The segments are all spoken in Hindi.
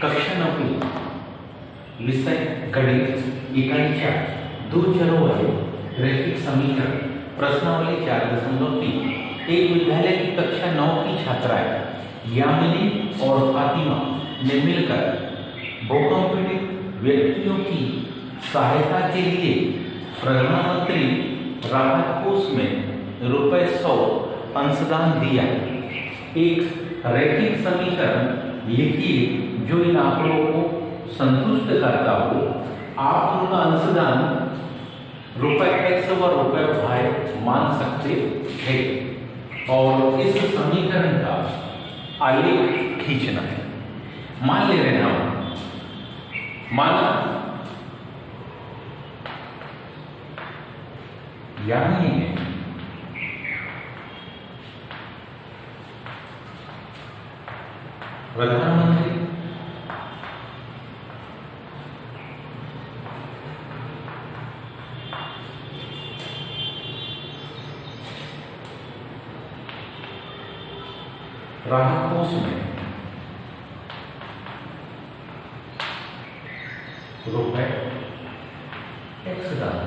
कक्षा 9 विषय गणित इकाई 4 दो चरों वाले रैखिक समीकरण प्रश्नावली 4.3 एक विद्यालय की कक्षा 9 की छात्राएं यामिनी और फातिमा ने मिलकर भूकंपीड़ित व्यक्तियों की सहायता के लिए प्रधानमंत्री राहत कोष में ₹100 अंशदान दिया। एक रैखिक समीकरण लिखिए जो इन आंकड़ों को संतुष्ट करता हो। आप उनका अंशदान ₹X व ₹Y मान सकते हैं और इस समीकरण का आलेख खींचना है। मान ले रहे हैं हम, माना यानी है प्रधानमंत्री राहत कोष में ₹X दान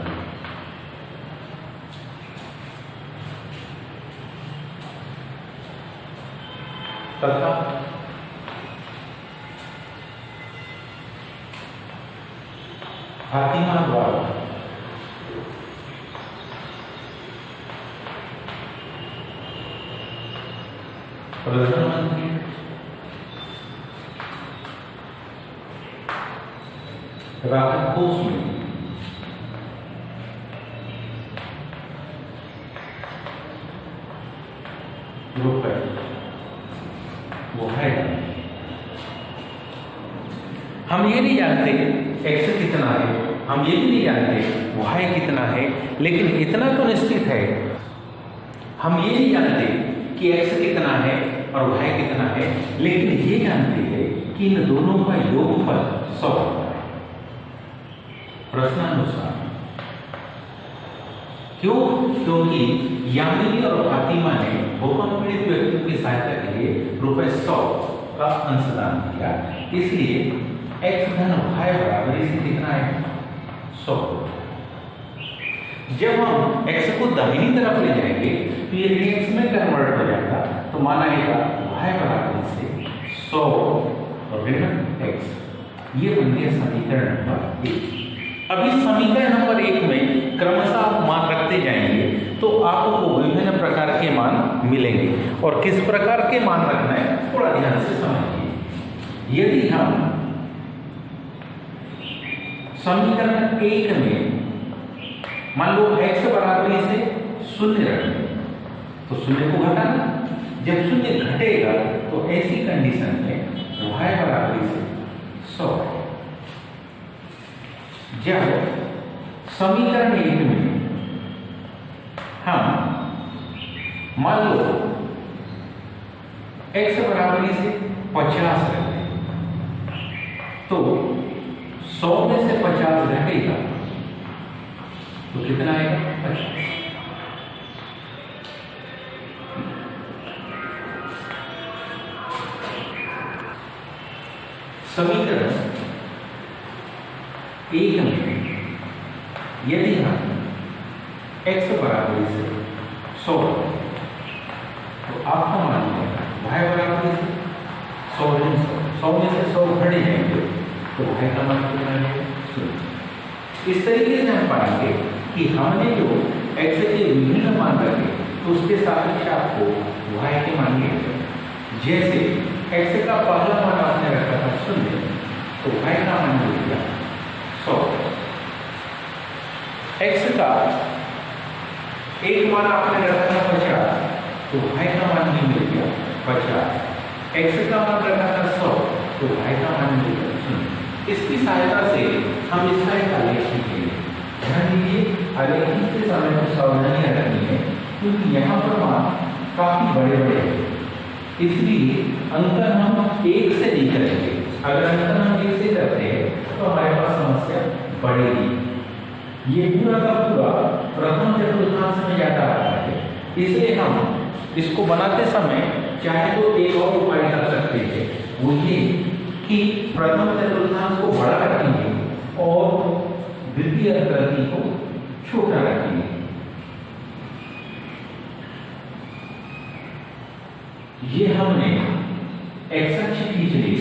तथा फातिमा द्वारा प्रधानमंत्री राहत कोष में ₹, वो है। हम ये नहीं जानते x कितना है, हम ये भी नहीं जानते y कितना है, लेकिन इतना तो निश्चित है, हम ये नहीं जानते कि x कितना है और y कितना है, लेकिन ये जानते हैं कि इन दोनों का योगफल 100 होता है। प्रश्नानुसार क्यों? क्योंकि यामिनी और फातिमा ने भूकंप पीड़ित व्यक्तियों की सहायता के लिए ₹100 का अंशदान दिया, इसलिए x धन y बराबर इसे कितना है 100। जब हम x को दाहिनी तरफ ले जाएंगे तो ये x में कन्वर्ट हो जाएगा, तो माना जाएगा y बराबर इसे 100 ऋण x। ये बन गया समीकरण नंबर 1। अब इस समीकरण नंबर 1 में क्रमशः आप मान रखते जाएंगे तो आपको विभिन्न प्रकार के मान मिलेंगे। और किस प्रकार के मान रखना है थोड़ा ध्यान से समझिए। यदि हम समीकरण 1 में मान लो x बराबर से 0 रखें तो 0 को घटाना, जब 0 घटेगा तो ऐसी कंडीशन में y बराबर से 100। जब समीकरण 1 में हम मान लो x बराबर से 50 रखें तो 100 में से 50 घटेगा तो कितना आएगा 50। समीकरण 1 में यदि हम x बराबर से 100 तो आपका मान लिया y बराबर से 100 में से 100 घट जाएंगे तो y का मान कितना है 0। इस तरीके से हम पाएंगे कि हमने जो x के विभिन्न मान रखे तो उसके सापेक्ष आपको y के मान मिलेंगे। जैसे x का पहला मान आपने रखा था 0 तो y का मान मिल गया 100। x का एक मान आपने रखा था 50 तो y का मान भी मिल गया 50। x का मान रखा था 100 तो y का मान मिल गया 0। इसकी सहायता से हम इसका एक आलेख लिखेंगे। ध्यान दीजिए आलेख लिखते समय को सावधानियां रखनी है क्योंकि यहाँ पर मान काफी बड़े बड़े हैं, इसलिए अंतर हम 1 से नहीं करेंगे। अगर अंतर हम 1 से करते हैं तो हमारे पास समस्या बढ़ेगी। ये पूरा का पूरा प्रथम चतुर्थांश में जाता रहता है, इसलिए हम इसको बनाते समय चाहे तो एक और उपाय कर सकते हैं, वो ये कि प्रथम चतुर्थांश को बड़ा रखेंगे और द्वितीय अकृति को छोटा रखेंगे। ये हमने एक्स अक्ष खींच ली।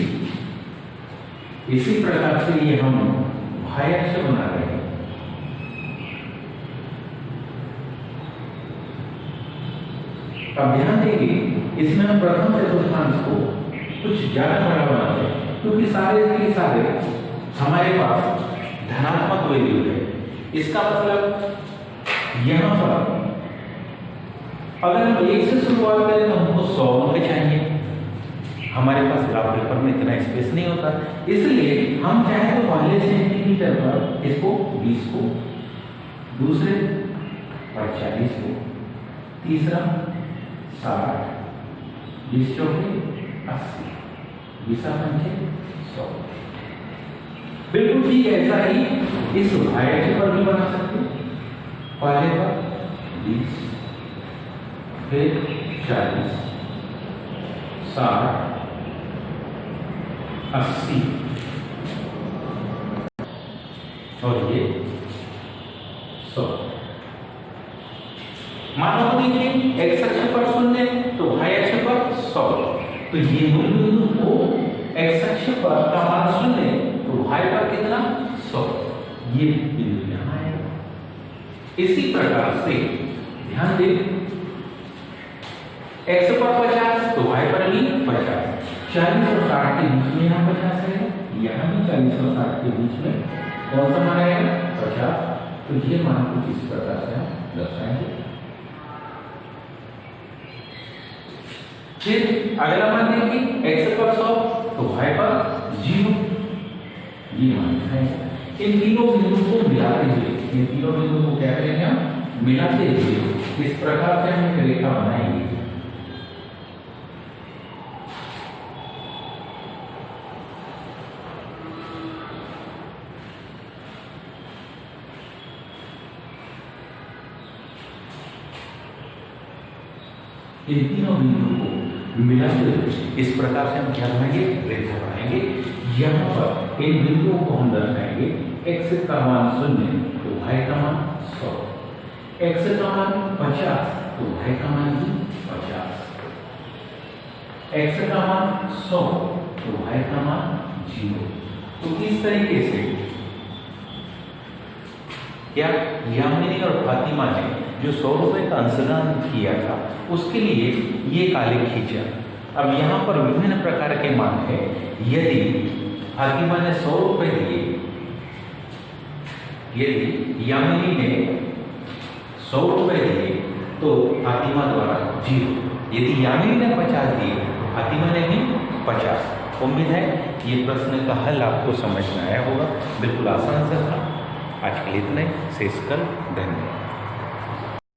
इसी प्रकार से ये हम y अक्ष बना रहे हैं। अब ध्यान देंगे, इसमें हम प्रथम चतुर्थांश को कुछ ज्यादा बड़ा बनाते हैं, क्योंकि सारे के सारे हमारे पास धनात्मक वैल्यू है। इसका मतलब यहां पर अगर हम 1 से शुरुआत करें तो हमको 100 अंक चाहिए। हमारे पास ग्राफ पेपर में इतना स्पेस नहीं होता, इसलिए हम चाहे तो पहले सेंटीमीटर पर इसको 20 को, दूसरे पर 40 को, तीसरा 60, 20 चौके 80, 20 पंचे 100। बिल्कुल ठीक ऐसा ही इस y अक्ष पर भी बना सकते हैं। पहले पर 20, फिर 40, 60, 80 और ये 100। मानो देखिए x अक्ष पर 0 तो y अक्ष पर 100, तो ये बिंदु को x अक्ष पर का मान 0 तो y पर कितना 100, ये बिंदु यहाँ है। इसी प्रकार से ध्यान दें, x पर 50 तो y पर भी 50, 40 और 60 के बीच में यहाँ 50 है, यहाँ भी 40 और 60 के बीच में कौन सा मान आएगा 50। तो ये मान कुछ इस प्रकार से हम दर्शाएंगे। फिर अगला मान देखिए x पर 100 तो y पर 0, ये मान है। इन तीनों बिंदुओं को मिलाते हुए, इन तीनों बिंदुओं को क्या करेंगे हम मिलाते हुए इस प्रकार से हम एक रेखा बनाएंगे। इन तीनों बिंदुओं को मिलाते हुए इस प्रकार से हम क्या बनाएंगे रेखा बनाएंगे। यहाँ पर इन बिंदुओं को हम दर्शाएंगे, x का मान 0 तो y का मान 100, x का मान 50 तो y का मान भी 50, x का मान 100 तो y का मान 0। तो इस तरीके से क्या यामिनी और फातिमा ने जो 100 रुपए का अंशदान किया था उसके लिए ये काले खींचा। अब यहाँ पर विभिन्न प्रकार के मान है। यदि फातिमा ने 100 रुपए दिए, यदि यामिनी ने 100 रुपए दिए तो फातिमा द्वारा 0, यदि यामिनी ने 50 दिए तो फातिमा ने भी 50। उम्मीद है ये प्रश्न का हल आपको समझ में आया होगा। बिल्कुल आसान से था। आज के लिए इतना ही। शेष कल। धन्यवाद।